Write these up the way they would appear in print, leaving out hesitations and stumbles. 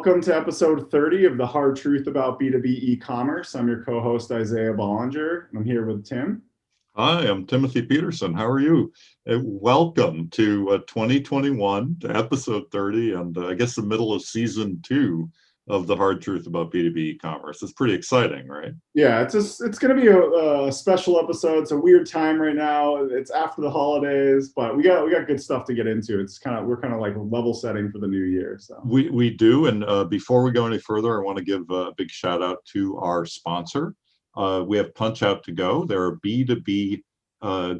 Welcome to episode 30 of the Hard Truth About B2B e-commerce. I'm your co-host, Isaiah Bollinger, and I'm here with Tim. Hi, I'm Timothy Peterson. How are you? Welcome to 2021, to episode 30, and I guess the middle of season 2 of the Hard Truth About B2B e-commerce. It's pretty exciting, right? Yeah, it's going to be a special episode. It's a weird time right now. It's after the holidays, but we got good stuff to get into. We're kind of like level setting for the new year. So we do, and before we go any further, I want to give a big shout out to our sponsor. We have Punch Out to Go. They're a B2B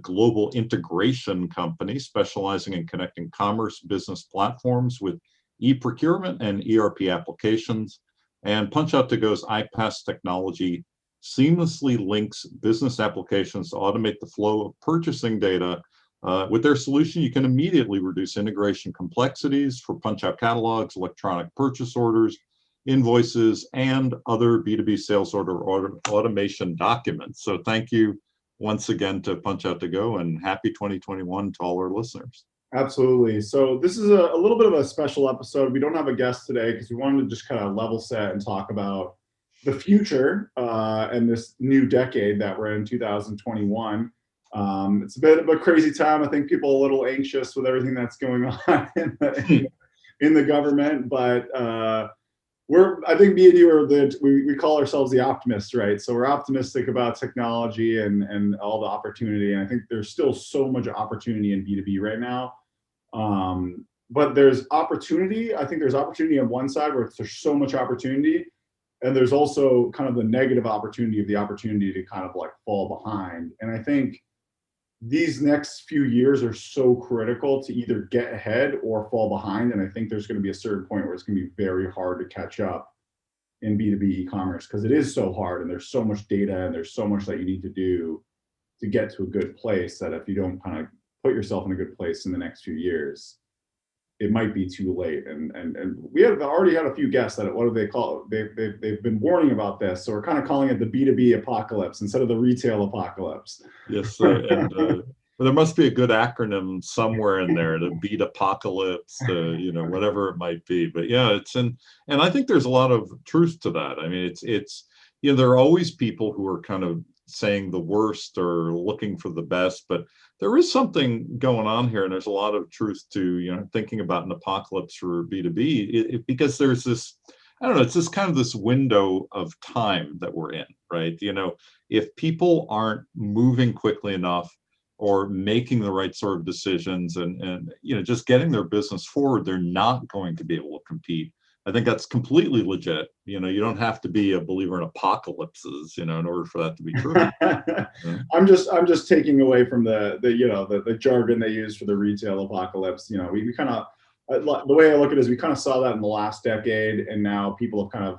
global integration company specializing in connecting commerce business platforms with e-procurement and ERP applications. And Punch Out to Go's iPaaS technology seamlessly links business applications to automate the flow of purchasing data. With their solution, you can immediately reduce integration complexities for Punch Out catalogs, electronic purchase orders, invoices, and other B2B sales order automation documents. So thank you once again to Punch Out to Go, and happy 2021 to all our listeners. Absolutely. So this is a little bit of a special episode. We don't have a guest today because we wanted to just kind of level set and talk about the future and this new decade that we're in, 2021. It's a bit of a crazy time. I think people are a little anxious with everything that's going on in the government, but I think me and you are we call ourselves the optimists, right? So we're optimistic about technology and all the opportunity. And I think there's still so much opportunity in B2B right now. But there's opportunity. I think there's opportunity on one side where there's so much opportunity. And there's also kind of the negative opportunity of the opportunity to kind of like fall behind. And I think these next few years are so critical to either get ahead or fall behind. And I think there's going to be a certain point where it's going to be very hard to catch up in B2B e-commerce because it is so hard and there's so much data and there's so much that you need to do to get to a good place that if you don't kind of put yourself in a good place in the next few years, it might be too late. And we have already had a few guests that, what do they call it? They've been warning about this. So we're kind of calling it the B2B apocalypse instead of the retail apocalypse. Yes, well, there must be a good acronym somewhere in there, to beat apocalypse, whatever it might be. But yeah, and I think there's a lot of truth to that. I mean, it's there are always people who are kind of saying the worst or looking for the best, but there is something going on here, and there's a lot of truth to thinking about an apocalypse for B2B, because there's this, I don't know, it's this kind of this window of time that we're in, right? If people aren't moving quickly enough or making the right sort of decisions and just getting their business forward, they're not going to be able to compete. I think that's completely legit. You don't have to be a believer in apocalypses, in order for that to be true. I'm just taking away from the jargon they use for the retail apocalypse. We kind of, the way I look at it is we kind of saw that in the last decade, and now people have kind of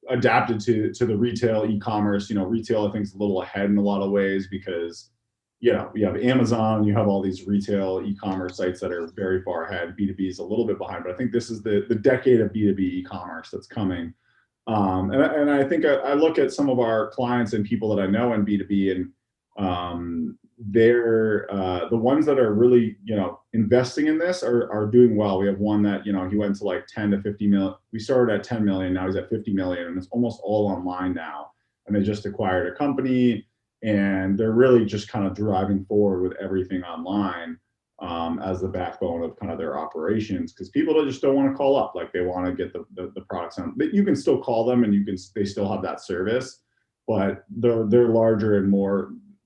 adapted to the retail e-commerce. Retail, I think, is a little ahead in a lot of ways because you have Amazon, you have all these retail e-commerce sites that are very far ahead. B2B is a little bit behind, but I think this is the decade of B2B e-commerce that's coming. And I think I look at some of our clients and people that I know in B2B, and they're the ones that are really, investing in this are doing well. We have one that, he went to like 10 to 50 million. We started at 10 million, now he's at 50 million, and it's almost all online now. And they just acquired a company, and they're really just kind of driving forward with everything online as the backbone of kind of their operations, because people just don't want to call up. Like, they want to get the products on. But you can still call them, and they still have that service, but they're larger and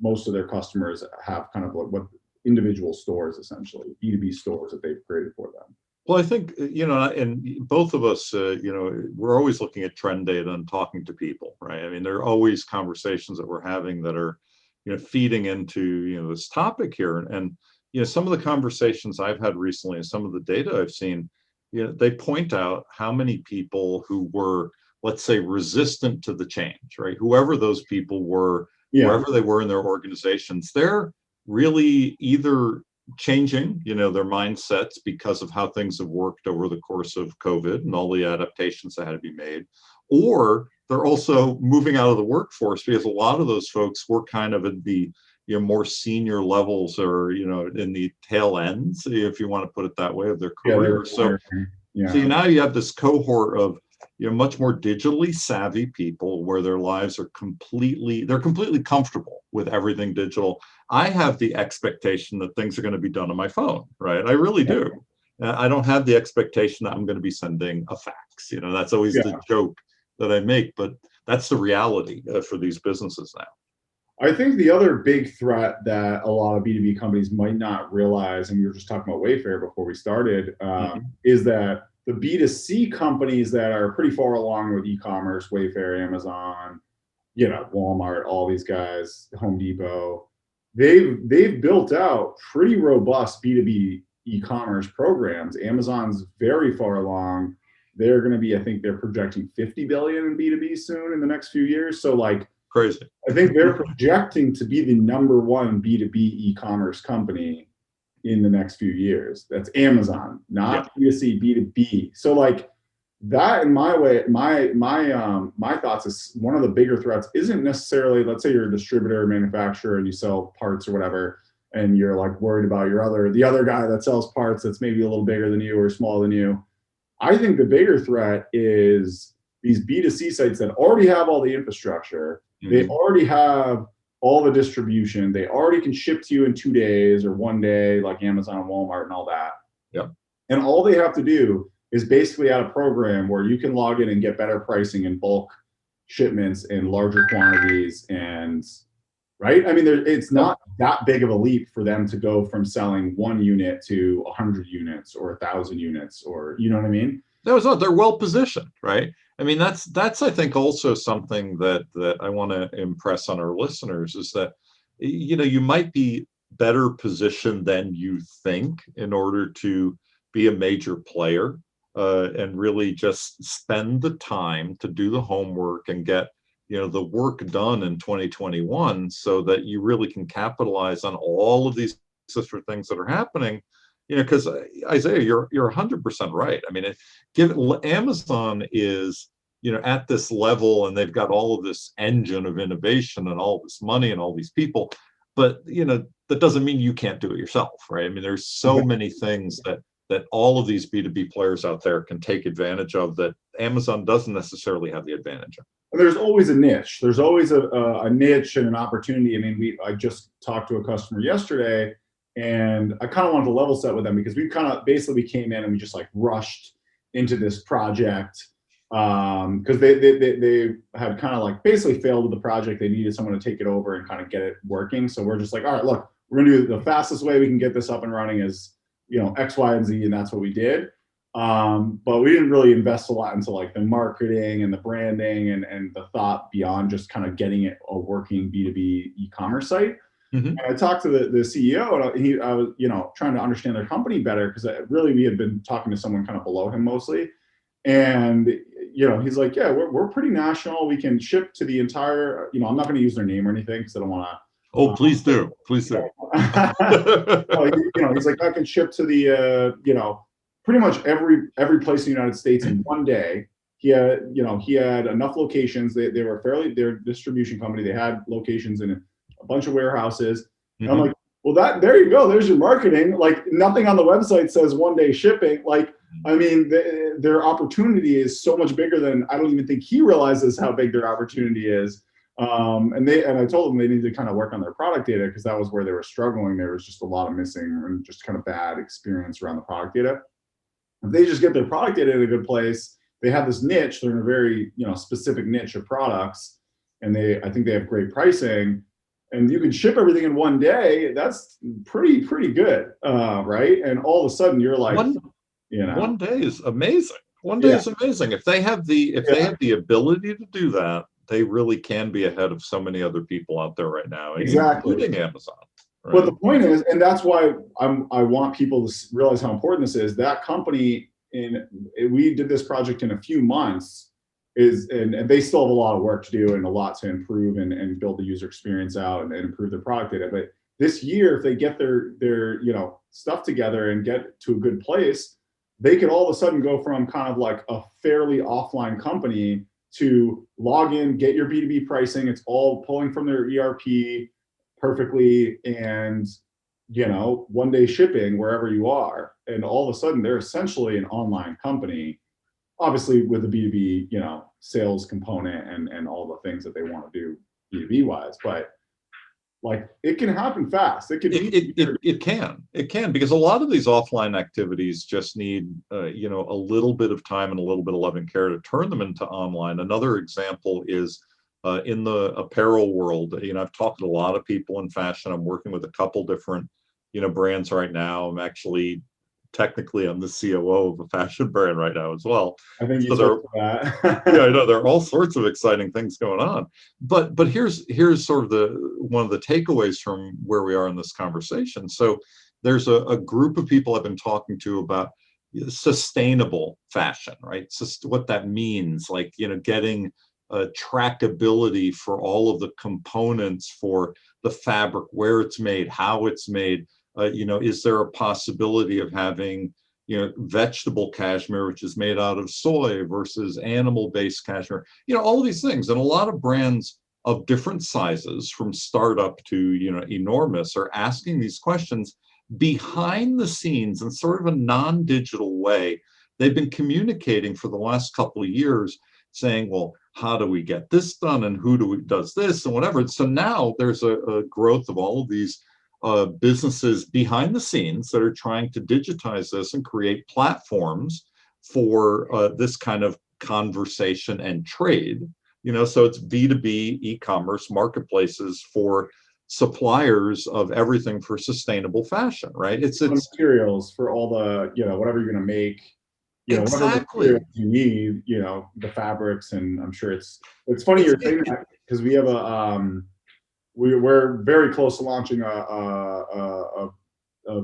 most of their customers have kind of what individual stores, essentially B2B stores that they've created for them. Well, I think, and both of us, we're always looking at trend data and talking to people, right? I mean, there are always conversations that we're having that are, feeding into, this topic here. And, some of the conversations I've had recently and some of the data I've seen, they point out how many people who were, let's say, resistant to the change, right? Whoever those people were, wherever they were in their organizations, they're really either changing, their mindsets because of how things have worked over the course of COVID and all the adaptations that had to be made, or they're also moving out of the workforce because a lot of those folks were kind of at the more senior levels, or in the tail ends, if you want to put it that way, of their career. So So now you have this cohort of much more digitally savvy people where their lives are they're completely comfortable with everything digital. I have the expectation that things are going to be done on my phone, right? I really do. I don't have the expectation that I'm going to be sending a fax. That's always the joke that I make, but that's the reality for these businesses now. I think the other big threat that a lot of B2B companies might not realize, and we were just talking about Wayfair before we started, is that the B2C companies that are pretty far along with e-commerce, Wayfair, Amazon, Walmart, all these guys, Home Depot, they've built out pretty robust B2B e-commerce programs. Amazon's very far along. They're going to be, I think they're projecting 50 billion in B2B soon in the next few years. So like crazy. I think they're projecting to be the #1 B2B e-commerce company in the next few years. That's Amazon, not B2C, B2B. So like that, in my way, my thoughts is one of the bigger threats isn't necessarily, let's say you're a distributor or manufacturer and you sell parts or whatever, and you're like worried about the other guy that sells parts that's maybe a little bigger than you or smaller than you. I think the bigger threat is these B2C sites that already have all the infrastructure. They already have all the distribution. They already can ship to you in 2 days or 1 day, like Amazon and Walmart and all that. Yeah. And all they have to do is basically add a program where you can log in and get better pricing in bulk shipments in larger quantities. And right, I mean, it's not that big of a leap for them to go from selling 1 unit to 100 units or 1,000 units, or you know what I mean? No, it's not. They're well positioned, right? I mean, that's I think also something that I want to impress on our listeners is that you might be better positioned than you think in order to be a major player and really just spend the time to do the homework and get the work done in 2021 so that you really can capitalize on all of these sister things that are happening. Because Isaiah, you're 100% right. I mean, Amazon is at this level, and they've got all of this engine of innovation and all this money and all these people, but that doesn't mean you can't do it yourself, right? I mean, there's so many things that all of these B2B players out there can take advantage of that Amazon doesn't necessarily have the advantage of. There's always a niche. There's always a niche and an opportunity. I mean, I just talked to a customer yesterday, and I kind of wanted to level set with them because we came in and we just like rushed into this project because they had kind of like basically failed with the project. They needed someone to take it over and kind of get it working. So we're just like, all right, look, we're gonna do the fastest way we can get this up and running is X, Y, and Z, and that's what we did. But we didn't really invest a lot into like the marketing and the branding and the thought beyond just kind of getting it a working B2B e-commerce site. And I talked to the CEO, and I was trying to understand their company better because really we had been talking to someone kind of below him mostly. And he's like, yeah, we're pretty national. We can ship to the entire. I'm not going to use their name or anything because I don't want to. Oh, please do. Please do. He's like, I can ship to the pretty much every place in the United States in 1 day. He had enough locations. They're a distribution company. They had locations in a bunch of warehouses. I'm like, well, there you go. There's your marketing. Like nothing on the website says 1 day shipping. Like, I mean, their opportunity is so much bigger than I don't even think he realizes how big their opportunity is. And I told them they needed to kind of work on their product data because that was where they were struggling. There was just a lot of missing and just kind of bad experience around the product data. If they just get their product data in a good place, they have this niche. They're in a very specific niche of products, and I think they have great pricing. And you can ship everything in 1 day. That's pretty good, right? And all of a sudden, you're like, 1 day is amazing. 1 day is amazing. If they have the ability to do that, they really can be ahead of so many other people out there right now, including Amazon. Right? But the point is, and that's why I want people to realize how important this is. That company, we did this project in a few months. And they still have a lot of work to do and a lot to improve and build the user experience out and improve their product data. But this year, if they get their stuff together and get to a good place, they could all of a sudden go from kind of like a fairly offline company to log in, get your B2B pricing. It's all pulling from their ERP perfectly, and one day shipping wherever you are, and all of a sudden they're essentially an online company, obviously with the B2B, sales component and all the things that they want to do B2B wise, but like it can happen fast. It can be It can, because a lot of these offline activities just need a little bit of time and a little bit of loving care to turn them into online. Another example is in the apparel world. I've talked to a lot of people in fashion. I'm working with a couple different brands right now. Technically I'm the COO of a fashion brand right now as well. I think you So told that. yeah, I know there are all sorts of exciting things going on. But here's sort of one of the takeaways from where we are in this conversation. So there's a group of people I've been talking to about sustainable fashion, right? What that means, like, getting trackability for all of the components for the fabric, where it's made, how it's made. Is there a possibility of having vegetable cashmere, which is made out of soy, versus animal-based cashmere, all of these things. And a lot of brands of different sizes, from startup to, enormous, are asking these questions behind the scenes in sort of a non-digital way. They've been communicating for the last couple of years saying, well, how do we get this done, and who does this, and whatever. So now there's a growth of all of these businesses behind the scenes that are trying to digitize this and create platforms for this kind of conversation and trade. So it's B2B e-commerce marketplaces for suppliers of everything for sustainable fashion, right? It's materials for all the, whatever you're going to make, exactly whatever materials you need, the fabrics. And I'm sure it's funny you're saying that, because we have we're very close to launching a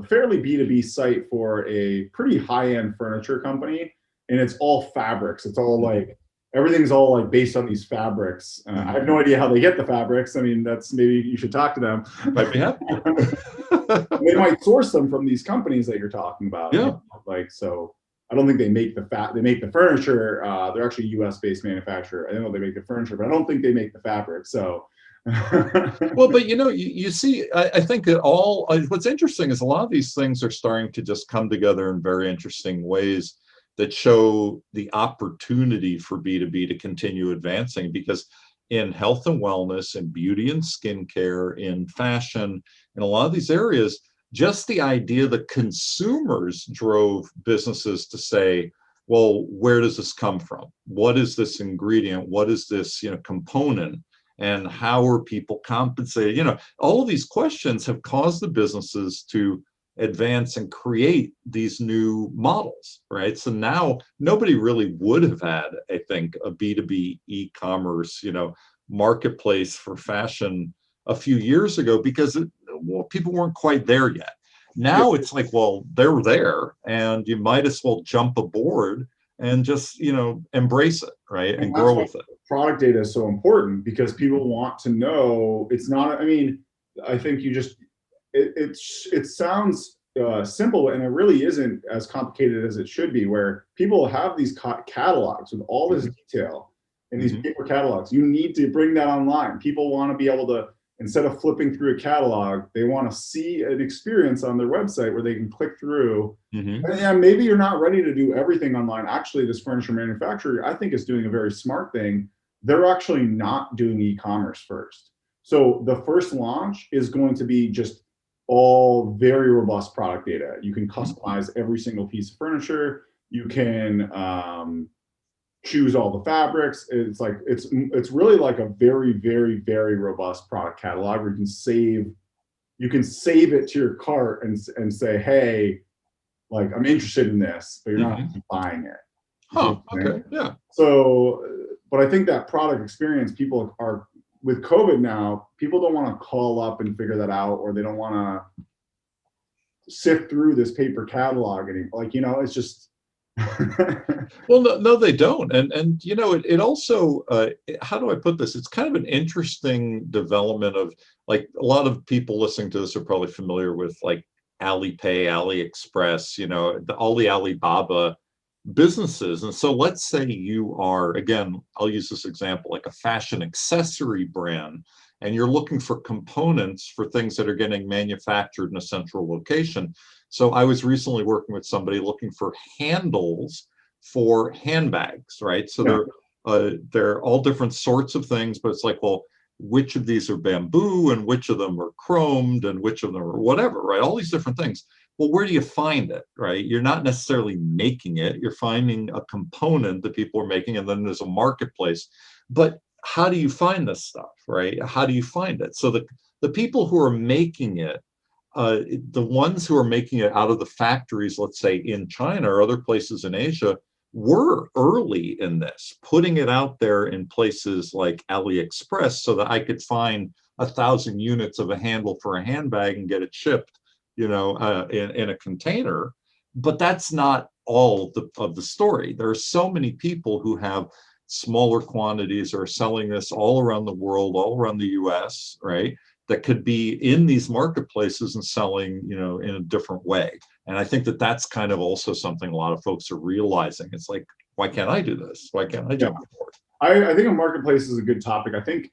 fairly B2B site for a pretty high-end furniture company, and it's all fabrics. It's all like, everything's all like based on these fabrics. I have no idea how they get the fabrics. I mean, maybe you should talk to them. Might be happy. They might source them from these companies that you're talking about. Yeah. So I don't think they make they make the furniture. They're actually a US based manufacturer. I know they make the furniture, but I don't think they make the fabric. So well, but you see, I think that what's interesting is a lot of these things are starting to just come together in very interesting ways that show the opportunity for B2B to continue advancing, because in health and wellness, in beauty and skincare, in fashion, in a lot of these areas, just the idea that consumers drove businesses to say, well, where does this come from? What is this ingredient? What is this component? And how are people compensated? All of these questions have caused the businesses to advance and create these new models, right? So now nobody really would have had, I think, a B2B e-commerce, marketplace for fashion a few years ago, because people weren't quite there yet. Now it's like, well, they're there, and you might as well jump aboard and just embrace it, right, and grow with it. Product data is so important, because people want to know. It's not, I mean, I think it sounds simple, and it really isn't as complicated as it should be, where people have these catalogs with all this detail in these paper catalogs. You need to bring that online. People want to be able to, instead of flipping through a catalog, they want to see an experience on their website where they can click through. And yeah, maybe you're not ready to do everything online. Actually, this furniture manufacturer, I think, is doing a very smart thing. They're actually not doing e-commerce first. So the first launch is going to be just all very robust product data. You can customize every single piece of furniture. You can choose all the fabrics. It's like, it's really like a very, very, very robust product catalog where you can save it to your cart and say, hey, like, I'm interested in this, but you're not buying it. Oh, okay, yeah. So, but I think that product experience, people are, with COVID now, people don't want to call up and figure that out, or they don't want to sift through this paper catalog anymore. Like, it's just. Well, no, they don't. And it also, how do I put this? It's kind of an interesting development of, like, a lot of people listening to this are probably familiar with, like, Alipay, AliExpress, all the Alibaba businesses. And so let's say you are, again, I'll use this example, like a fashion accessory brand, and you're looking for components for things that are getting manufactured in a central location. So I was recently working with somebody looking for handles for handbags, right? So they're all different sorts of things, but it's like, well, which of these are bamboo and which of them are chromed and which of them are whatever, right? All these different things. Well, where do you find it, right? You're not necessarily making it. You're finding a component that people are making, and then there's a marketplace. But how do you find this stuff, right? How do you find it? So the people who are making it, the ones who are making it out of the factories, let's say in China or other places in Asia, were early in this, putting it out there in places like AliExpress so that I could find 1,000 units of a handle for a handbag and get it shipped, in a container. But that's not all of the story. There are so many people who have smaller quantities or are selling this all around the world, all around the US, right? That could be in these marketplaces and selling, in a different way. And I think that that's kind of also something a lot of folks are realizing. It's like, why can't I do this? Why can't I jump forward? I think a marketplace is a good topic. I think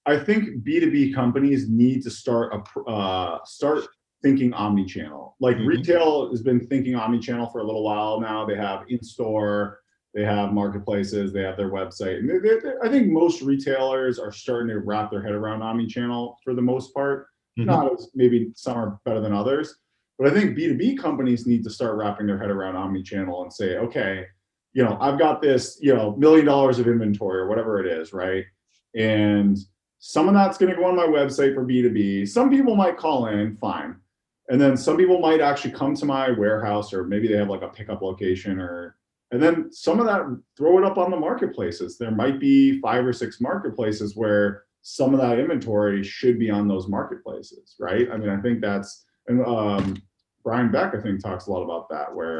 B2B companies need to start thinking omni-channel. Like retail has been thinking omni-channel for a little while now. They have in-store, they have marketplaces, they have their website. And I think most retailers are starting to wrap their head around omni-channel for the most part. Not as, maybe some are better than others. But I think B2B companies need to start wrapping their head around omni-channel and say, okay, I've got this, $1 million of inventory or whatever it is, right? And some of that's going to go on my website for B2B. Some people might call in, fine. And then some people might actually come to my warehouse, or maybe they have like a pickup location, and then some of that, throw it up on the marketplaces. There might be 5 or 6 marketplaces where some of that inventory should be on those marketplaces, right? I mean, I think that's, and Brian Beck, I think, talks a lot about that. Where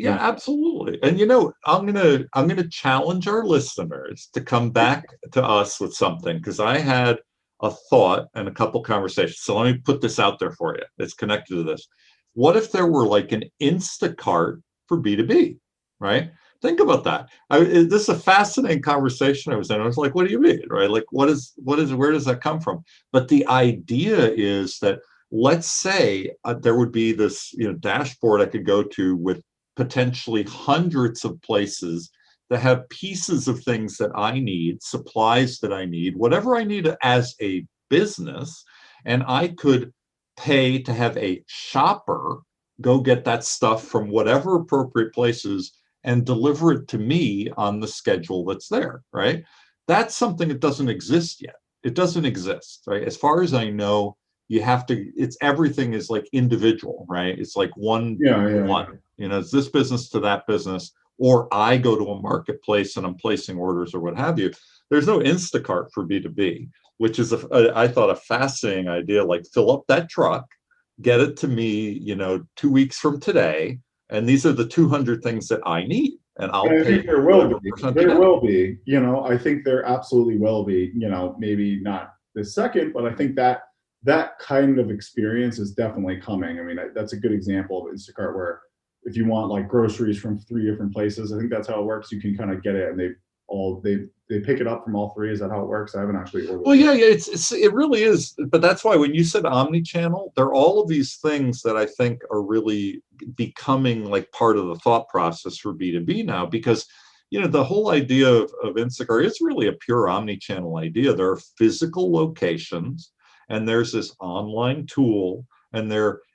absolutely. And I'm gonna challenge our listeners to come back to us with something, because I had a thought and a couple conversations. So let me put this out there for you. It's connected to this. What if there were like an Instacart for B2B, right? Think about that. This is a fascinating conversation I was in. I was like, what do you mean, right? Like, where does that come from? But the idea is that, let's say there would be this dashboard I could go to with potentially hundreds of places that have pieces of things that I need, supplies that I need, whatever I need as a business, and I could pay to have a shopper go get that stuff from whatever appropriate places and deliver it to me on the schedule that's there, right? That's something that doesn't exist yet. It doesn't exist, right? As far as I know, everything is like individual, right? It's like one. It's this business to that business, or I go to a marketplace and I'm placing orders or what have you. There's no Instacart for B2B, which is I thought a fascinating idea. Like, fill up that truck, get it to me, 2 weeks from today, and these are the 200 things that I need, and I'll pay. I think there will be. There will be. I think there absolutely will be. Maybe not this second, but I think that kind of experience is definitely coming. I mean, that's a good example of Instacart, where if you want like groceries from 3 different places, I think that's how it works. You can kind of get it, and they pick it up from all 3. Is that how it works? I haven't actually ordered. Well, yeah, it really is. But that's why when you said omni-channel, there are all of these things that I think are really becoming like part of the thought process for B2B now, because the whole idea of Instacart is really a pure omni-channel idea. There are physical locations, and there's this online tool, and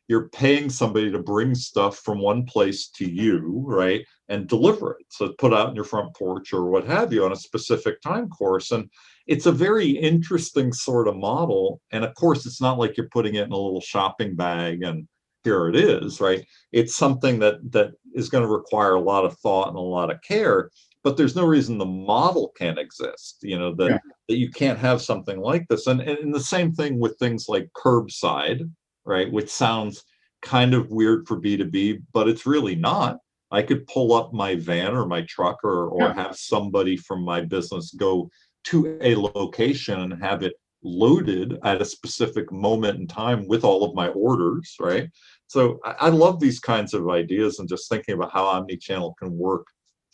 you're paying somebody to bring stuff from one place to you, right, and deliver it. So put out in your front porch or what have you on a specific time course. And it's a very interesting sort of model. And of course, it's not like you're putting it in a little shopping bag and here it is, right? It's something that is going to require a lot of thought and a lot of care. But there's no reason the model can't exist, that you can't have something like this. And the same thing with things like curbside, right? Which sounds kind of weird for B2B, but it's really not. I could pull up my van or my truck or have somebody from my business go to a location and have it loaded at a specific moment in time with all of my orders, right? So I love these kinds of ideas, and just thinking about how omni-channel can work.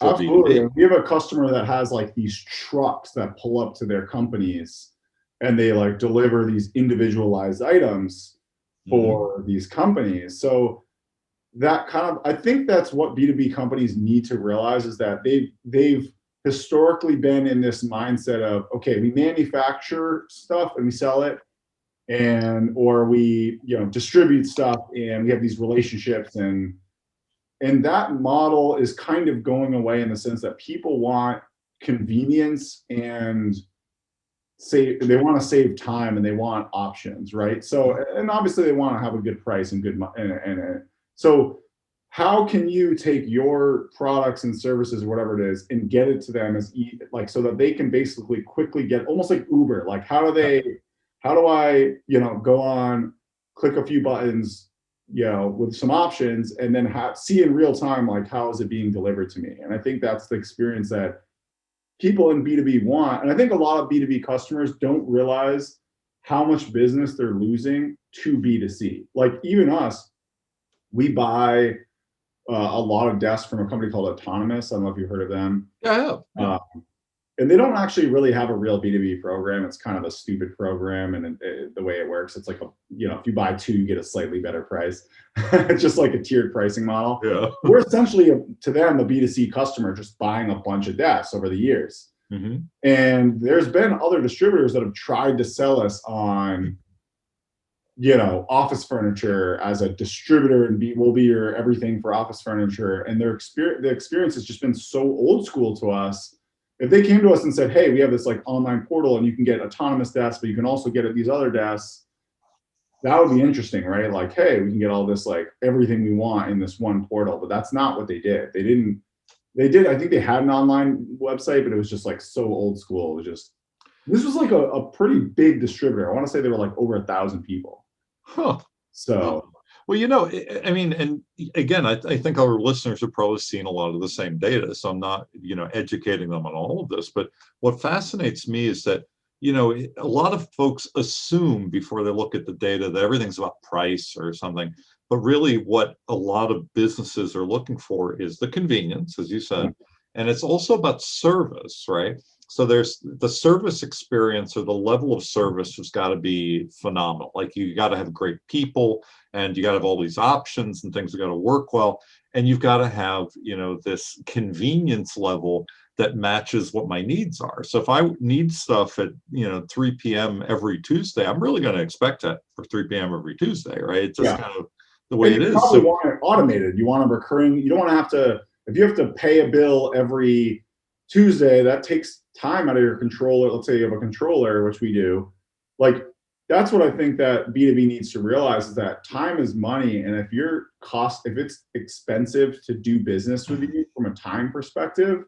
Absolutely. We have a customer that has like these trucks that pull up to their companies, and they like deliver these individualized items Mhm. for these companies. So that kind of, I think that's what B2B companies need to realize, is that they've historically been in this mindset of, okay, we manufacture stuff and we sell it, and or we, you know, distribute stuff and we have these relationships, and that model is kind of going away in the sense that people want convenience and they want to save time and they want options, right? So, and obviously they want to have a good price and so how can you take your products and services, whatever it is, and get it to them as like, so that they can basically quickly get, almost like Uber, like how do I, you know, go on, click a few buttons, you know, with some options, and then see in real time, like, how is it being delivered to me? And I think that's the experience that people in B2B want. And I think a lot of B2B customers don't realize how much business they're losing to B2C. Like even us, we buy a lot of desks from a company called Autonomous. I don't know if you've heard of them. Yeah, I have. Yeah. And they don't actually really have a real B2B program. It's kind of a stupid program. And the way it works, it's like, you know, if you buy two, you get a slightly better price. It's just like a tiered pricing model. Yeah. We're essentially, to them, a B2C customer just buying a bunch of desks over the years. Mm-hmm. And there's been other distributors that have tried to sell us on, you know, office furniture as a distributor, and we'll be your everything for office furniture. And the experience has just been so old school to us. If they came to us and said, hey, we have this like online portal and you can get autonomous desks, but you can also get at these other desks, that would be interesting, right? Like, hey, we can get all this, like everything we want in this one portal. But that's not what they did. I think they had an online website, but it was just like so old school. It was just, this was like a pretty big distributor. I want to say they were like over 1,000 people. Huh. So, well, you know, I mean, and again, I think our listeners have probably seen a lot of the same data, so I'm not, you know, educating them on all of this. But what fascinates me is that, you know, a lot of folks assume before they look at the data that everything's about price or something. But really, what a lot of businesses are looking for is the convenience, as you said, and it's also about service, right? So there's the service experience, or the level of service has got to be phenomenal. Like you got to have great people, and you got to have all these options, and things have got to work well, and you've got to have, you know, this convenience level that matches what my needs are. So if I need stuff at, you know, 3 p.m. every Tuesday, I'm really going to expect that for 3 p.m. every Tuesday, right? It's just kind of the way it is. You probably want it automated. You want a recurring. You don't want to have to. If you have to pay a bill every Tuesday, that takes time out of your controller. Let's say you have a controller, which we do. Like, that's what I think that B2B needs to realize, is that time is money. And if if it's expensive to do business with you from a time perspective,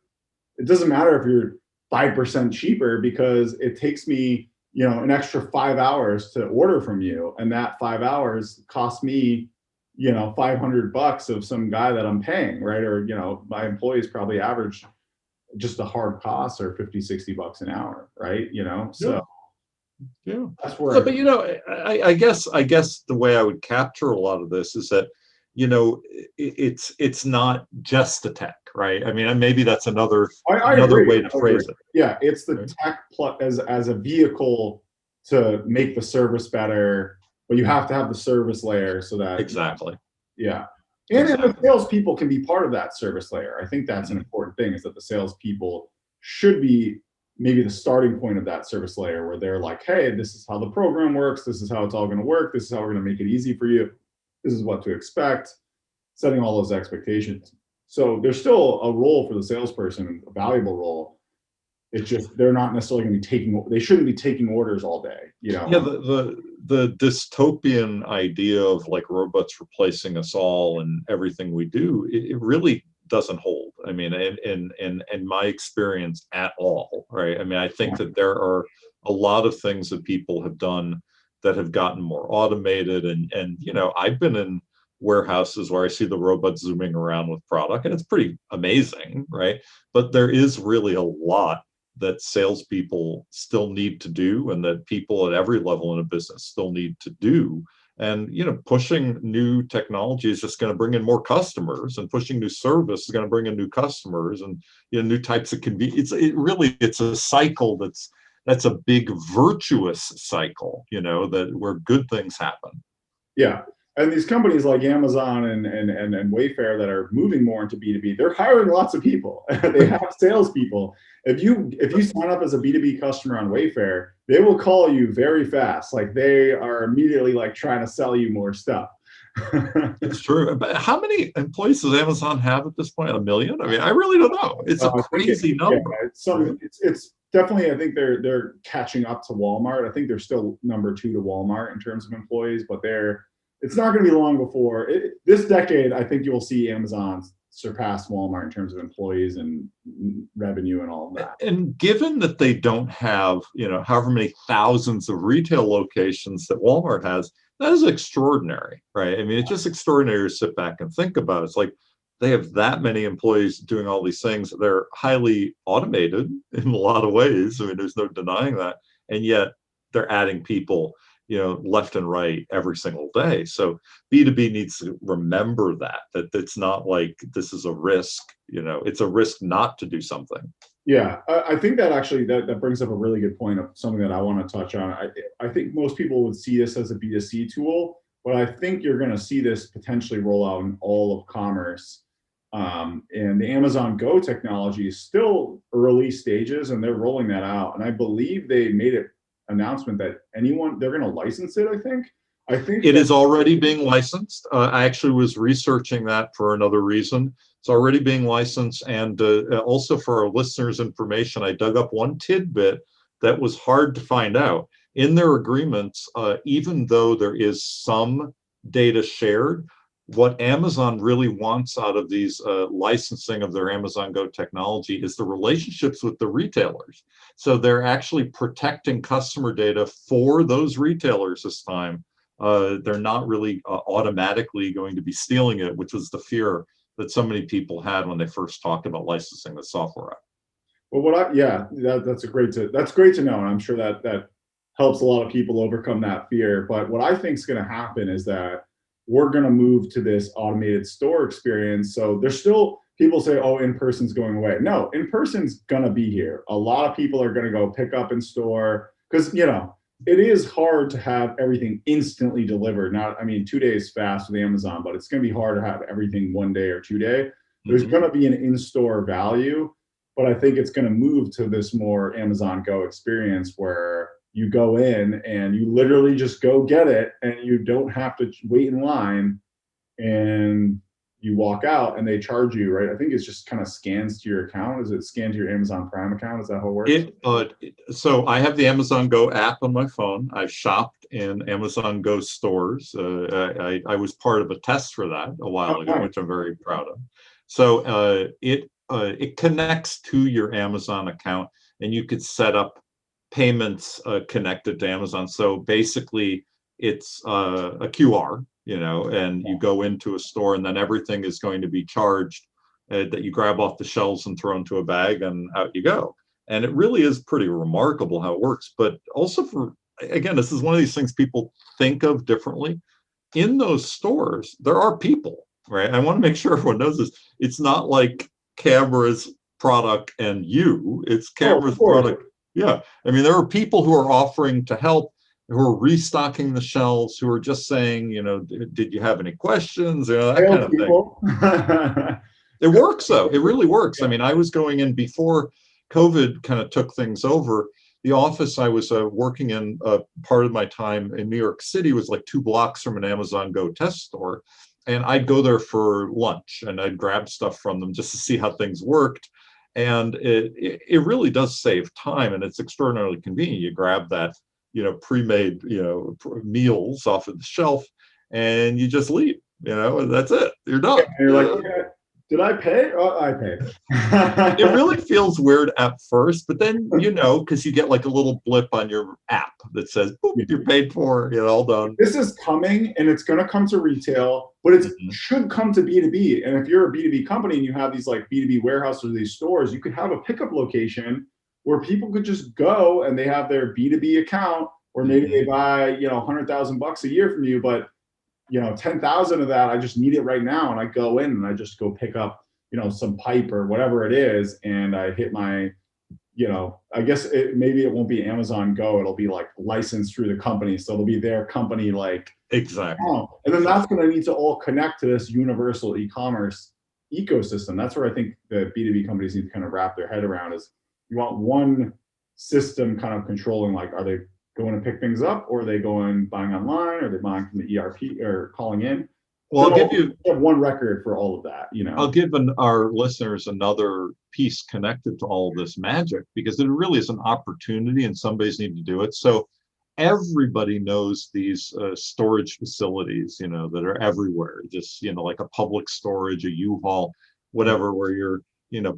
it doesn't matter if you're 5% cheaper, because it takes me, you know, an extra 5 hours to order from you. And that 5 hours costs me, you know, $500 of some guy that I'm paying, right? Or, you know, my employees probably average just the hard costs are $50-$60 an hour, right? You know, so yeah, that's where. So, but you know, I guess the way I would capture a lot of this is that, you know, it's not just the tech, right? I mean, and maybe that's another way to phrase it. Yeah, it's the tech as a vehicle to make the service better, but you have to have the service layer so that exactly. Yeah. And the salespeople can be part of that service layer. I think that's an important thing, is that the salespeople should be maybe the starting point of that service layer, where they're like, hey, this is how the program works. This is how it's all going to work. This is how we're going to make it easy for you. This is what to expect, setting all those expectations. So there's still a role for the salesperson, a valuable role. It's just they're not necessarily going to be they shouldn't be taking orders all day, you know. Yeah, the dystopian idea of like robots replacing us all and everything we do, it really doesn't hold. I mean, in my experience at all, right? I mean, I think that there are a lot of things that people have done that have gotten more automated, and you know, I've been in warehouses where I see the robots zooming around with product, and it's pretty amazing, right? But there is really a lot that salespeople still need to do, and that people at every level in a business still need to do. And, you know, pushing new technology is just going to bring in more customers, and pushing new service is going to bring in new customers, and, you know, new types of convenience. It's a cycle that's that's a big virtuous cycle, you know, that where good things happen. Yeah. And these companies like Amazon and Wayfair that are moving more into B2B, they're hiring lots of people. They have salespeople. If you sign up as a B2B customer on Wayfair, they will call you very fast. Like they are immediately like trying to sell you more stuff. It's true. But how many employees does Amazon have at this point? 1 million? I mean, I really don't know. It's a I think crazy number. Right? It's definitely, I think they're catching up to Walmart. I think they're still number 2 to Walmart in terms of employees, but it's not going to be long before this decade. I think you'll see Amazon surpass Walmart in terms of employees and revenue and all of that. And given that they don't have, you know, however many thousands of retail locations that Walmart has, that is extraordinary, right? I mean, it's just extraordinary to sit back and think about. It's like they have that many employees doing all these things. They're highly automated in a lot of ways. I mean, there's no denying that. And yet they're adding people, you know, left and right every single day. So B2B needs to remember that it's not like this is a risk, you know, it's a risk not to do something. Yeah, I think that actually that brings up a really good point of something that I want to touch on. I think most people would see this as a B2C tool, but I think you're going to see this potentially roll out in all of commerce. And the Amazon Go technology is still early stages, and they're rolling that out. And I believe they made an announcement that they're going to license it. I think it is already being licensed. I actually was researching that for another reason. It's already being licensed. And also for our listeners' information, I dug up one tidbit that was hard to find out. In their agreements, even though there is some data shared, what Amazon really wants out of these licensing of their Amazon Go technology is the relationships with the retailers. So they're actually protecting customer data for those retailers this time. They're not really automatically going to be stealing it, which was the fear that so many people had when they first talked about licensing the software. Well, that's great to know, and I'm sure that helps a lot of people overcome that fear. But what I think is going to happen is that we're going to move to this automated store experience. So there's still people say, oh, in-person's going away. No, in-person's going to be here. A lot of people are going to go pick up in store because, you know, it is hard to have everything instantly delivered. Now, I mean, 2 days fast with Amazon, but it's going to be hard to have everything 1 day or 2 day. There's going to be an in-store value, but I think it's going to move to this more Amazon Go experience where you go in and you literally just go get it and you don't have to wait in line and you walk out and they charge you, right? I think it's just kind of scans to your account. Is it scanned to your Amazon Prime account? Is that how it works? So I have the Amazon Go app on my phone. I've shopped in Amazon Go stores. I was part of a test for that a while ago, which I'm very proud of. So it connects to your Amazon account and you could set up payments connected to Amazon. So basically it's a QR, you know, and you go into a store and then everything is going to be charged that you grab off the shelves and throw into a bag and out you go. And it really is pretty remarkable how it works. But also again, this is one of these things people think of differently. In those stores, there are people, right? I want to make sure everyone knows this. It's not like cameras, product, and you. It's cameras, product. Yeah. I mean, there are people who are offering to help, who are restocking the shelves, who are just saying, you know, did you have any questions? You know, that kind of thing. It works, though. It really works. I mean, I was going in before COVID kind of took things over. The office I was working in, part of my time in New York City was like 2 blocks from an Amazon Go test store. And I'd go there for lunch and I'd grab stuff from them just to see how things worked. And it really does save time, and it's extraordinarily convenient. You grab that, you know, pre-made, you know, meals off of the shelf, and you just leave. You know, and that's it. You're done. And you're like, yeah, did I pay? Oh, I paid. It really feels weird at first, but then, you know, because you get like a little blip on your app that says, boop, you're paid for, you know, all done. This is coming, and it's going to come to retail, but it should come to B2B. And if you're a B2B company and you have these like B2B warehouses or these stores, you could have a pickup location where people could just go and they have their B2B account, or maybe they buy, you know, $100,000 a year from you, but you know, 10,000 of that, I just need it right now. And I go in and I just go pick up, you know, some pipe or whatever it is. And I hit my I guess maybe it won't be Amazon Go. It'll be like licensed through the company. So it'll be their company like, Exactly. oh, and then that's going to need to all connect to this universal e-commerce ecosystem. That's where I think the B2B companies need to kind of wrap their head around is you want one system kind of controlling, like, are they going to pick things up, or are they going buying online, or are they buying from the ERP or calling in? Well, So I'll give you have one record for all of that, I'll give our listeners another piece connected to all of this magic, because it really is an opportunity and somebody's need to do it. So everybody knows these storage facilities, that are everywhere, just, like a public storage, a U-Haul, whatever, where you're,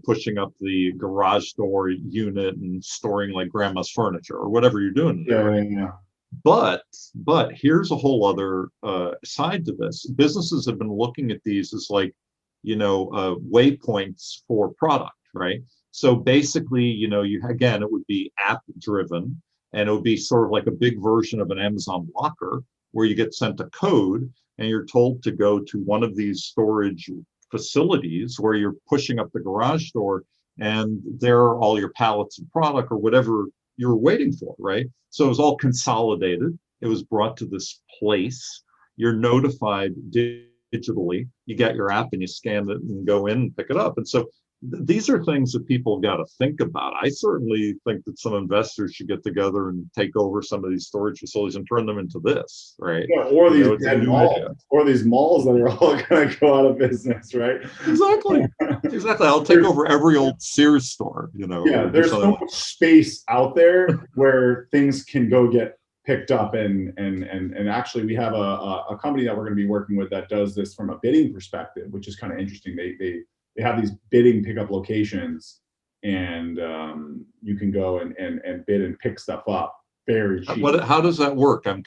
pushing up the garage door unit and storing like grandma's furniture or whatever you're doing there. Yeah. But here's a whole other side to this. Businesses have been looking at these as like, waypoints for product, right? So basically, again, it would be app driven, and it would be sort of like a big version of an Amazon locker where you get sent a code and you're told to go to one of these storage facilities where you're pushing up the garage door, and there are all your pallets of product or whatever you're waiting for, right? So it was all consolidated. It was brought to this place. You're notified digitally. You get your app and you scan it and go in and pick it up. And so these are things that people got to think about. I certainly think that some investors should get together and take over some of these storage facilities and turn them into this, right? Yeah, or these dead malls, or these malls that are all going to go out of business, right? Exactly. I'll take over every old Sears store, Yeah, there's so much space out there where things can go get picked up, and actually we have a company that we're going to be working with that does this from a bidding perspective, which is kind of interesting. They have these bidding pickup locations, and you can go and bid and pick stuff up very cheap. How does that work? I'm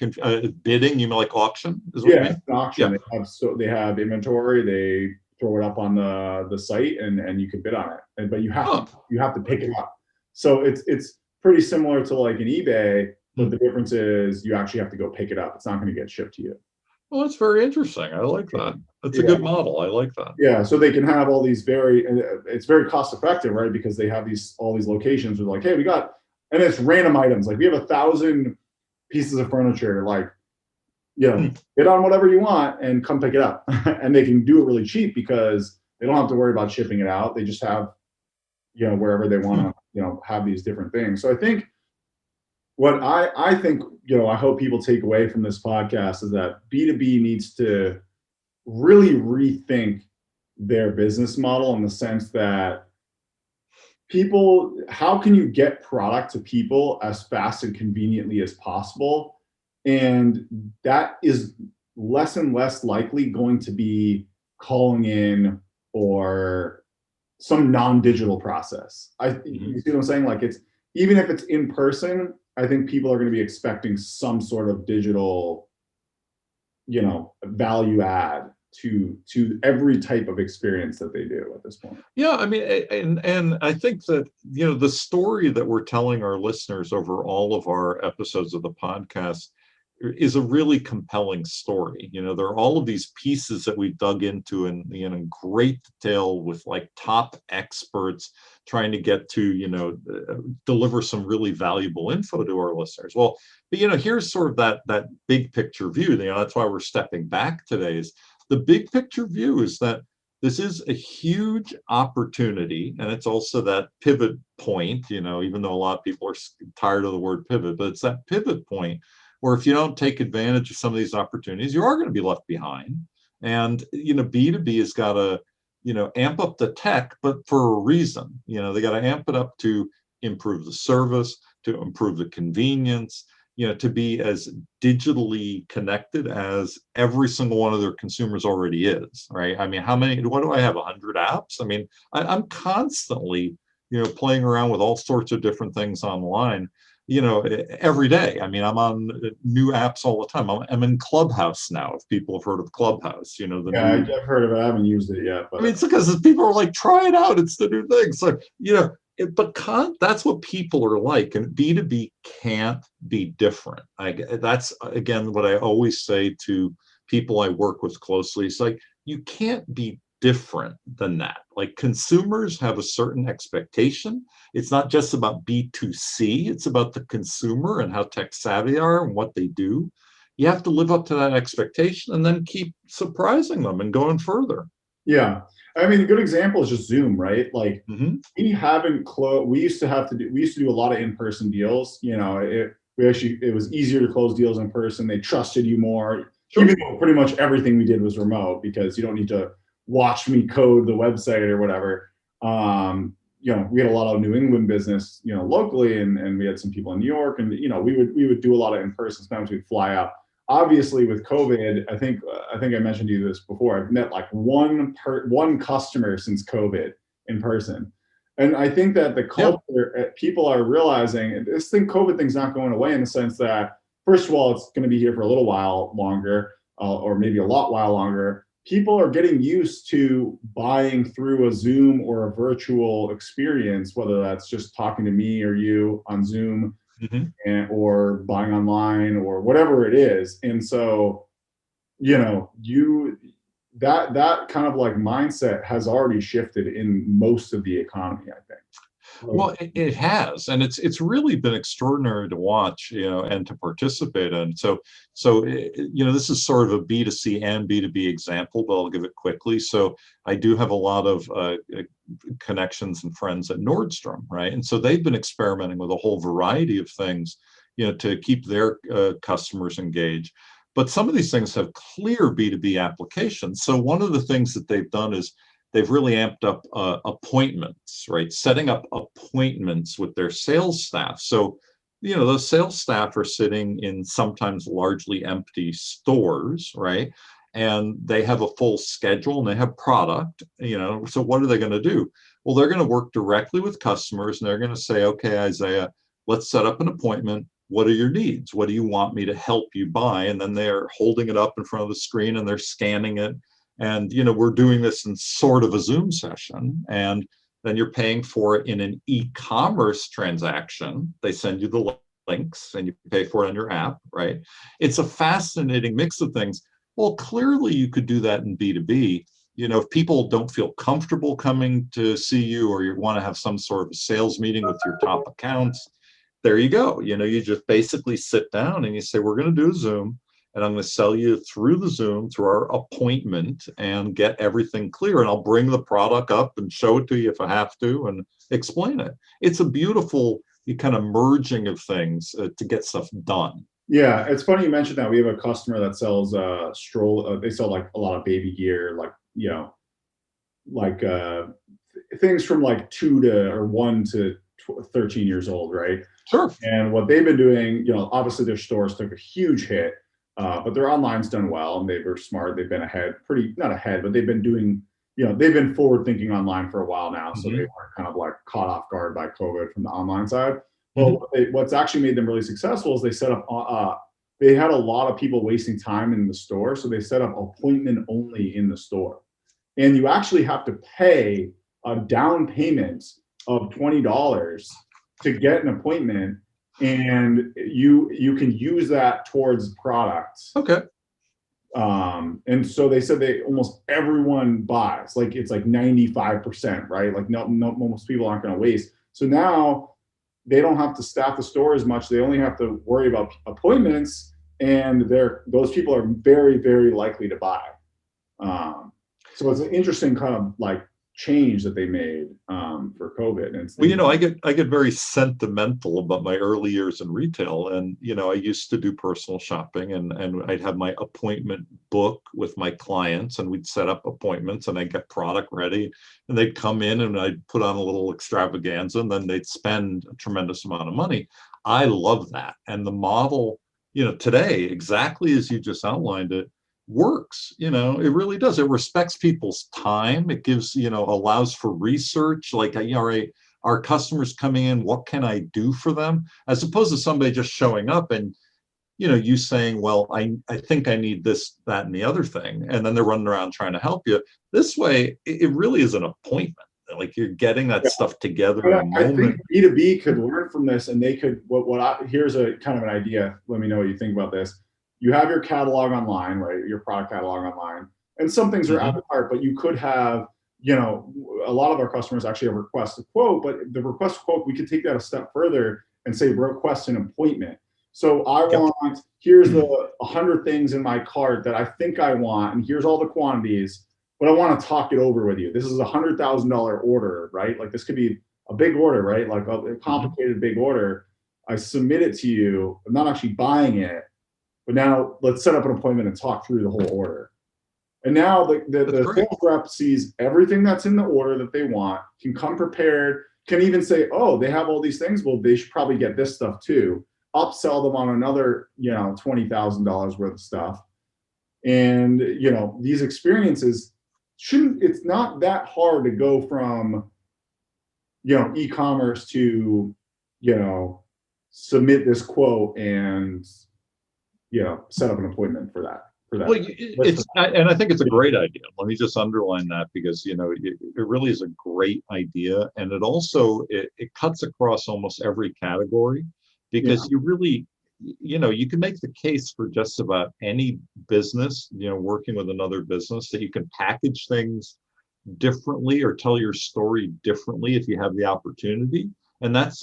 bidding. You mean like auction? Yeah, it's an auction. Yeah. They have inventory. They throw it up on the site, and you can bid on it. But you have to pick it up. So it's pretty similar to like an eBay, but the difference is you actually have to go pick it up. It's not going to get shipped to you. Well, that's very interesting. I like that. That's a good model. I like that. Yeah, so they can have all these it's very cost effective, right? Because they have all these locations where like, hey, and it's random items. Like we have 1,000 pieces of furniture, like, bid on whatever you want and come pick it up. And they can do it really cheap because they don't have to worry about shipping it out. They just have, wherever they want to, have these different things. So I think what I think, I hope people take away from this podcast is that B2B needs to really rethink their business model, in the sense that how can you get product to people as fast and conveniently as possible? And that is less and less likely going to be calling in or some non-digital process. You see what I'm saying? Like even if it's in person, I think people are going to be expecting some sort of digital, value add to every type of experience that they do at this point. Yeah, I mean, and I think that, the story that we're telling our listeners over all of our episodes of the podcast is a really compelling story. There are all of these pieces that we've dug into in great detail with like top experts trying to get to, deliver some really valuable info to our listeners. Well, but here's sort of that big picture view. That's why we're stepping back today. Is the big picture view is that this is a huge opportunity, and it's also that pivot point, even though a lot of people are tired of the word pivot, but it's that pivot point where if you don't take advantage of some of these opportunities, you are going to be left behind. And, B2B has got to, amp up the tech, but for a reason. They got to amp it up to improve the service, to improve the convenience, to be as digitally connected as every single one of their consumers already is, right? I mean, what do I have, 100 apps? I mean, I'm constantly, playing around with all sorts of different things online, every day. I mean, I'm on new apps all the time. I'm in Clubhouse now, if people have heard of Clubhouse, I've heard of it. I haven't used it yet. But I mean, it's because people are like, try it out. It's the new thing. So, that's what people are like. And B2B can't be different. That's, again, what I always say to people I work with closely. It's like, you can't be different than that. Like consumers have a certain expectation. It's not just about B2C, it's about the consumer and how tech savvy they are and what they do. You have to live up to that expectation and then keep surprising them and going further. Yeah. I mean, a good example is just Zoom, right? Like Mm-hmm. we haven't closed, we used to do a lot of in-person deals. You know, it was easier to close deals in person. They trusted you more, Sure. even though pretty much everything we did was remote because you don't need to watch me code the website or whatever. You know, we had a lot of New England business, you know, locally, and we had some people in New York, and you know, we would do a lot of in-person. Sometimes we'd fly out. Obviously, with COVID, I think I mentioned to you this before. I've met like one customer since COVID in person, and I think that the culture, people are realizing this COVID thing's not going away in the sense that, first of all, it's going to be here for a little while longer, or maybe a while longer. People are getting used to buying through a Zoom or a virtual experience, whether that's just talking to me or you on Zoom, or buying online or whatever it is. And so, you know, that kind of like mindset has already shifted in most of the economy, I think. Well, it has, and it's really been extraordinary to watch, you know, and to participate in. You know, this is sort of a B2C and B2B example, but I'll give it quickly. So I do have a lot of connections and friends at Nordstrom, right? And so they've been experimenting with a whole variety of things, you know, to keep their customers engaged. But some of these things have clear B2B applications. So one of the things that they've done is they've really amped up appointments, right? Setting up appointments with their sales staff. So, you know, those sales staff are sitting in sometimes largely empty stores, right? And they have a full schedule and they have product, you know, so what are they going to do? Well, they're going to work directly with customers and they're going to say, okay, Isaiah, let's set up an appointment. What are your needs? What do you want me to help you buy? And then they're holding it up in front of the screen and they're scanning it. And, you know, we're doing this in sort of a Zoom session, and then you're paying for it in an e-commerce transaction. They send you the links and you pay for it on your app, right? It's a fascinating mix of things. Well, clearly you could do that in B2B. You know, if people don't feel comfortable coming to see you, or you want to have some sort of a sales meeting with your top accounts, there you go. You know, you just basically sit down and you say, we're going to do a Zoom. And I'm going to sell you through the Zoom, through our appointment, and get everything clear. And I'll bring the product up and show it to you if I have to and explain it. It's a beautiful kind of merging of things to get stuff done. Yeah, it's funny you mentioned that. We have a customer that sells Stroll. They sell like a lot of baby gear, like, you know, like things from like 1 to 13 years old, right? Sure. And what they've been doing, you know, obviously their stores took a huge hit. But their online's done well, and they were smart. They've been ahead, not ahead, but they've been doing, you know, they've been forward thinking online for a while now. So they weren't kind of like caught off guard by COVID from the online side. Well, what's actually made them really successful is they set up, they had a lot of people wasting time in the store. So they set up appointment only in the store. And you actually have to pay a down payment of $20 to get an appointment. And you can use that towards products. Okay. And so they said almost everyone buys, like it's like 95%, right? Like no, most people aren't going to waste. So now they don't have to staff the store as much. They only have to worry about appointments, and those people are very, very likely to buy. So it's an interesting kind of like change that they made for COVID. And well, you know, I get very sentimental about my early years in retail, and you know, I used to do personal shopping, and I'd have my appointment book with my clients, and we'd set up appointments, and I'd get product ready, and they'd come in, and I'd put on a little extravaganza, and then they'd spend a tremendous amount of money. I love that, and the model, you know, today, exactly as you just outlined it, works. You know, it really does. It respects people's time. It gives, you know, allows for research. Like, you know, our customers coming in, what can I do for them? As opposed to somebody just showing up and, you know, you saying, well, I think I need this, that, and the other thing. And then they're running around trying to help you. This way, it really is an appointment. Like, you're getting that stuff together in a moment. I think B2B could learn from this, and they could, here's a kind of an idea. Let me know what you think about this. You have your catalog online, right? Your product catalog online. And some things are out of cart, but you could have, you know, a lot of our customers actually have request a quote, but the request quote, we could take that a step further and say request an appointment. So I want, here's the 100 things in my cart that I think I want, and here's all the quantities, but I want to talk it over with you. This is a $100,000 order, right? Like this could be a big order, right? Like a complicated big order. I submit it to you. I'm not actually buying it, but now let's set up an appointment and talk through the whole order. And now the sales rep sees everything that's in the order that they want, can come prepared, can even say, oh, they have all these things. Well, they should probably get this stuff too. Upsell them on another, you know, $20,000 worth of stuff. And, you know, these experiences it's not that hard to go from, you know, e-commerce to, you know, submit this quote and, you know, set up an appointment for that. Well, and I think it's a great idea. Let me just underline that, because, you know, it really is a great idea. And it also, it cuts across almost every category, because you really, you know, you can make the case for just about any business, you know, working with another business, that you can package things differently or tell your story differently if you have the opportunity. And that's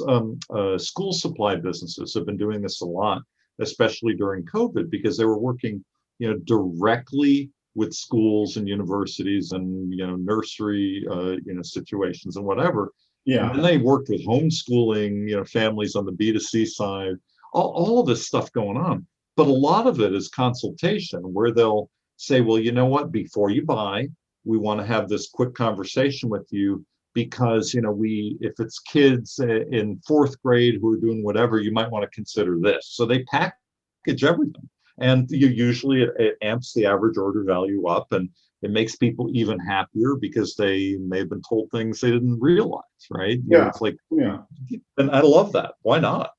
school supply businesses have been doing this a lot, especially during COVID, because they were working, you know, directly with schools and universities and, you know, nursery, you know, situations and whatever. Yeah. And then they worked with homeschooling, you know, families on the B2C side, all of this stuff going on. But a lot of it is consultation, where they'll say, well, you know what, before you buy, we want to have this quick conversation with you, because, you know, if it's kids in 4th grade who are doing whatever, you might want to consider this. So they package everything. And usually it amps the average order value up, and it makes people even happier because they may have been told things they didn't realize, right? You know, it's like, and I love that. Why not?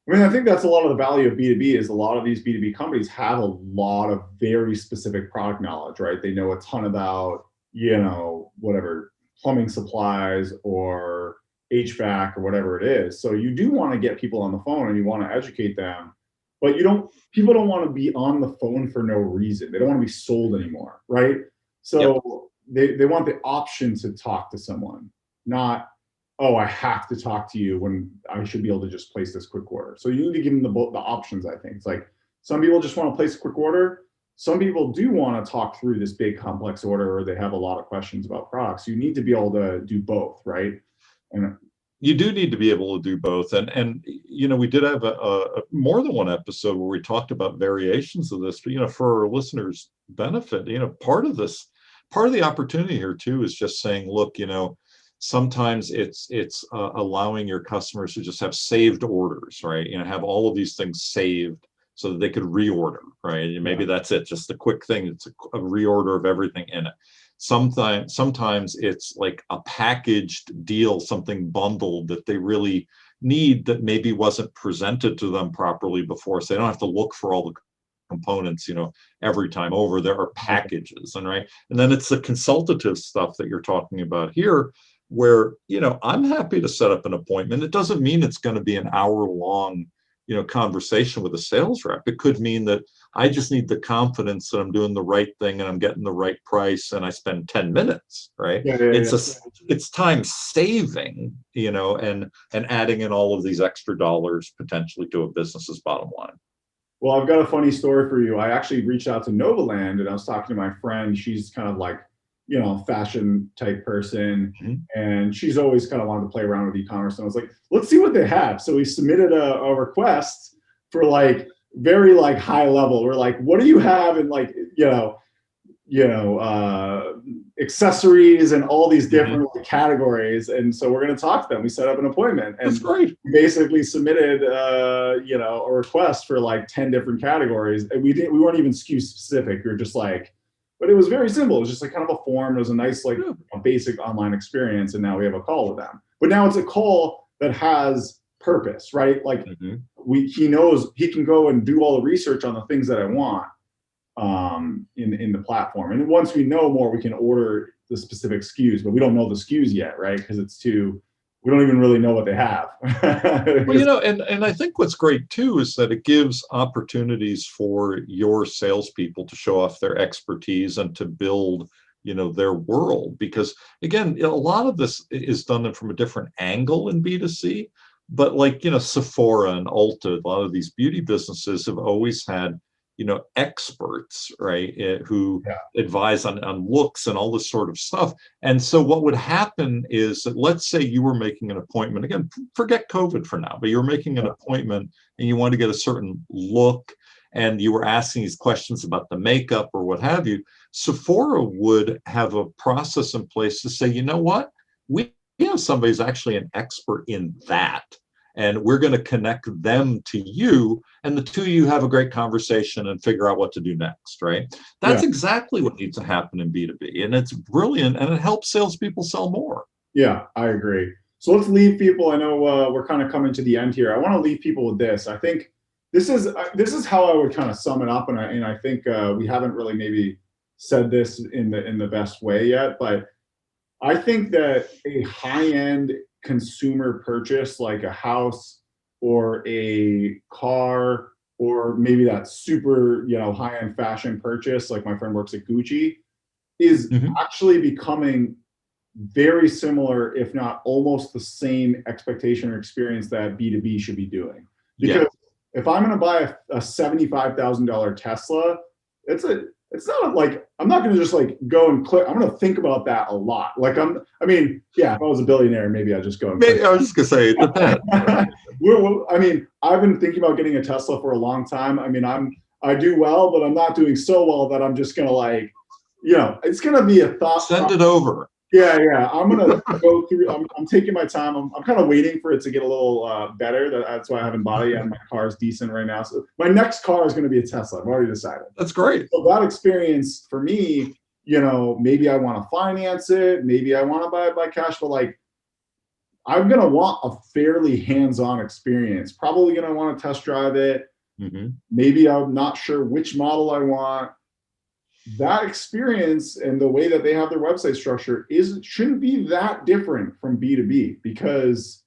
I mean, I think that's a lot of the value of B2B is a lot of these B2B companies have a lot of very specific product knowledge, right? They know a ton about, you know, whatever, plumbing supplies or HVAC or whatever it is. So you do want to get people on the phone and you want to educate them, but people don't want to be on the phone for no reason. They don't want to be sold anymore, right? So they want the option to talk to someone, not, oh, I have to talk to you when I should be able to just place this quick order. So you need to give them the options, I think. It's like some people just want to place a quick order. Some people do want to talk through this big complex order, or they have a lot of questions about products. You need to be able to do both, right? And you do need to be able to do both. And you know, we did have a more than one episode where we talked about variations of this, but, you know, for our listeners' benefit, you know, part of the opportunity here too is just saying, look, you know, sometimes it's allowing your customers to just have saved orders, right? You know, have all of these things saved so that they could reorder, right? And maybe that's it, just a quick thing. It's a reorder of everything in it. Sometimes it's like a packaged deal, something bundled that they really need that maybe wasn't presented to them properly before, so they don't have to look for all the components, you know, every time over. There are packages, and then it's the consultative stuff that you're talking about here, where, you know, I'm happy to set up an appointment. It doesn't mean it's going to be an hour-long, you know, conversation with a sales rep. It could mean that I just need the confidence that I'm doing the right thing and I'm getting the right price, and I spend 10 minutes, right? It's time saving, you know, and adding in all of these extra dollars potentially to a business's bottom line. Well, I've got a funny story for you. I actually reached out to Novaland, and I was talking to my friend. She's kind of like, you know, fashion type person. And she's always kind of wanted to play around with e-commerce. And I was like, let's see what they have. So we submitted a request for like very like high level. We're like, what do you have in like, accessories and all these different categories. And so we're going to talk to them. We set up an appointment, and that's great. We basically submitted, a request for like 10 different categories. And we weren't even SKU specific. We were just like, but it was very simple. It was just like kind of a form. It was a nice, like a basic online experience. And now we have a call with them. But now it's a call that has purpose, right? Like he knows he can go and do all the research on the things that I want in the platform. And once we know more, we can order the specific SKUs, but we don't know the SKUs yet, right? Because it's too we don't even really know what they have. Well, you know, and I think what's great too is that it gives opportunities for your salespeople to show off their expertise and to build, you know, their world. Because again, you know, a lot of this is done from a different angle in B2C. But like, you know, Sephora and Ulta, a lot of these beauty businesses have always had, you know, experts, right, who Yeah. advise on looks and all this sort of stuff. And so what would happen is that, let's say you were making an appointment, again, forget COVID for now, but you're making an appointment and you want to get a certain look and you were asking these questions about the makeup or what have you. Sephora would have a process in place to say, you know what, we have somebody who's actually an expert in that, and we're going to connect them to you, and the two of you have a great conversation and figure out what to do next, right? That's Yeah. exactly what needs to happen in B2B, and it's brilliant, and it helps salespeople sell more. Yeah, I agree. So let's leave people. I know we're kind of coming to the end here. I want to leave people with this. I think this is how I would kind of sum it up, and I think we haven't really maybe said this in the best way yet, but I think that a high-end consumer purchase like a house or a car, or maybe that super, you know, high-end fashion purchase, like my friend works at Gucci, is Mhm. actually becoming very similar, if not almost the same expectation or experience that B2B should be doing. Yeah. Because if I'm going to buy a $75,000 Tesla, it's not like I'm not going to just like go and click. I'm going to think about that a lot. Like I mean, yeah, if I was a billionaire, maybe I'd just go and click. I was just gonna say it depends. Right? I mean, I've been thinking about getting a Tesla for a long time. I mean, I do well, but I'm not doing so well that I'm just gonna like, you know, it's gonna be a thought. Send it over. Yeah. I'm gonna go through. I'm taking my time. I'm kind of waiting for it to get a little better. That's why I haven't bought it yet. My car is decent right now. So my next car is gonna be a Tesla. I've already decided. That's great. So that experience for me, you know, maybe I want to finance it, maybe I want to buy it by cash, but like I'm gonna want a fairly hands-on experience. Probably gonna want to test drive it. Mhm. Maybe I'm not sure which model I want. That experience and the way that they have their website structure shouldn't be that different from B2B, because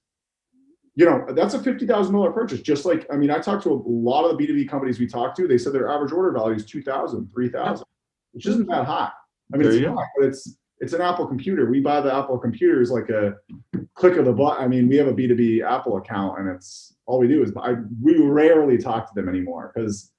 you know that's a $50,000 purchase. Just like, I mean, I talked to a lot of the B2B companies we talked to, they said their average order value is 2,000, 3,000, which isn't that high. I mean, There it's you high, go. but it's an Apple computer. We buy the Apple computers like a click of the button. I mean, we have a B2B Apple account, and it's all we do is we rarely talk to them anymore because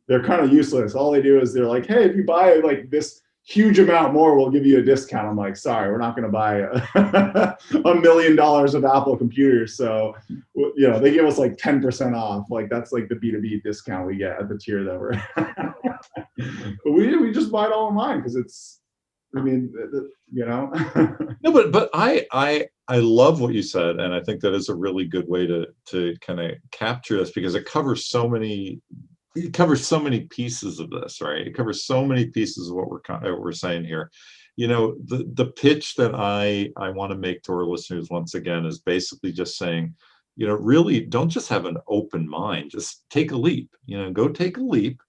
they're kind of useless. All they do is they're like, hey, if you buy like this huge amount more, we'll give you a discount. I'm like, sorry, we're not going to buy $1 million of Apple computers. So, you know, they give us like 10% off. Like that's like the B2B discount we get at the tier that we're but we just buy it all online because it's, I mean, you know. No, but I love what you said, and I think that is a really good way to kind of capture this, because it covers so many pieces of this, right? It covers so many pieces of what we're saying here. You know, the pitch that I want to make to our listeners once again is basically just saying, you know, really don't just have an open mind, just take a leap. You know, go take a leap,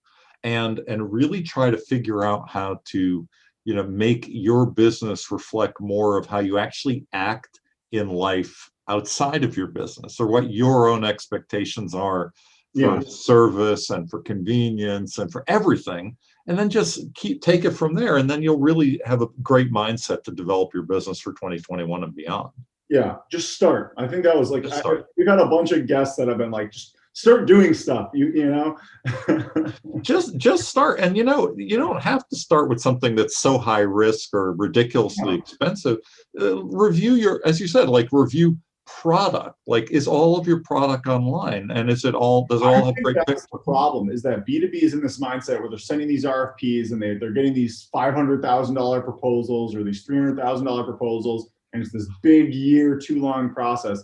and really try to figure out how to, you know, make your business reflect more of how you actually act in life outside of your business, or what your own expectations are Yeah. for service and for convenience and for everything, and then just take it from there, and then you'll really have a great mindset to develop your business for 2021 and beyond. Yeah, just start. I think that was like, Just start. we've had a bunch of guests that have been like, just start doing stuff. You know. Just start, and you know, you don't have to start with something that's so high risk or ridiculously expensive. Review your, as you said, like review product. Like, is all of your product online, and does it all I have think great that's the problem, is that B2B is in this mindset where they're sending these RFPs and they're getting these $500,000 proposals or these $300,000 proposals, and it's this big year, too long process.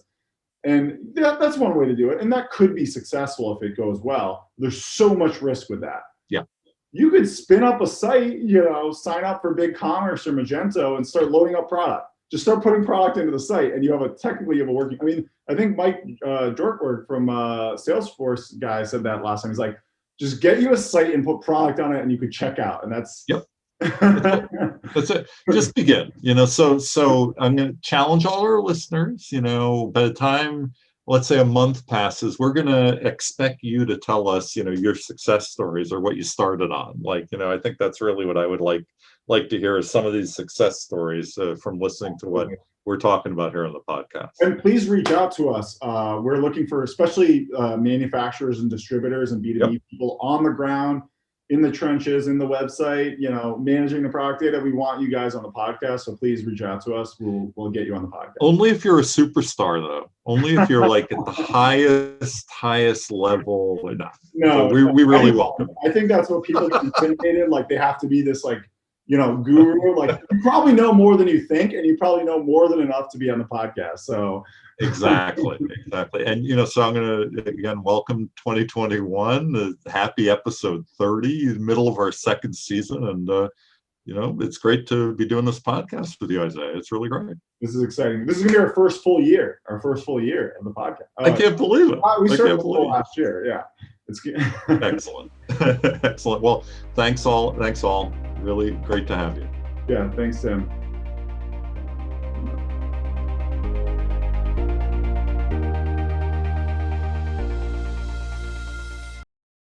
And that's one way to do it. And that could be successful if it goes well. There's so much risk with that. Yeah. You could spin up a site, you know, sign up for BigCommerce or Magento and start loading up product. Just start putting product into the site, and you have a working. I mean, I think Mike Jortberg from Salesforce guy said that last time. He's like, just get you a site and put product on it, and you could check out. And that's Yep. That's it. Just begin, so I'm going to challenge all our listeners, by the time, let's say, a month passes, we're going to expect you to tell us, your success stories or what you started on. I think that's really what I would like to hear, is some of these success stories from listening to what we're talking about here on the podcast. And please reach out to us. We're looking for especially manufacturers and distributors and B2B people on the ground, in the trenches, in the website, managing the product data. We want you guys on the podcast, so please reach out to us. We'll get you on the podcast. Only if you're a superstar, though. Only if you're at the highest level enough. No, so we really welcome. I think that's what people get intimidated. They have to be this guru. You probably know more than you think, and you probably know more than enough to be on the podcast. So exactly. And so I'm going to again welcome 2021. Happy episode 30, middle of our second season, and it's great to be doing this podcast with you, Isaiah. It's really great. This is exciting. This is going to be our first full year of the podcast. I can't believe it. We started last year. Yeah, it's excellent. Excellent. Well, thanks all. Really great to have you. Yeah, thanks, Tim.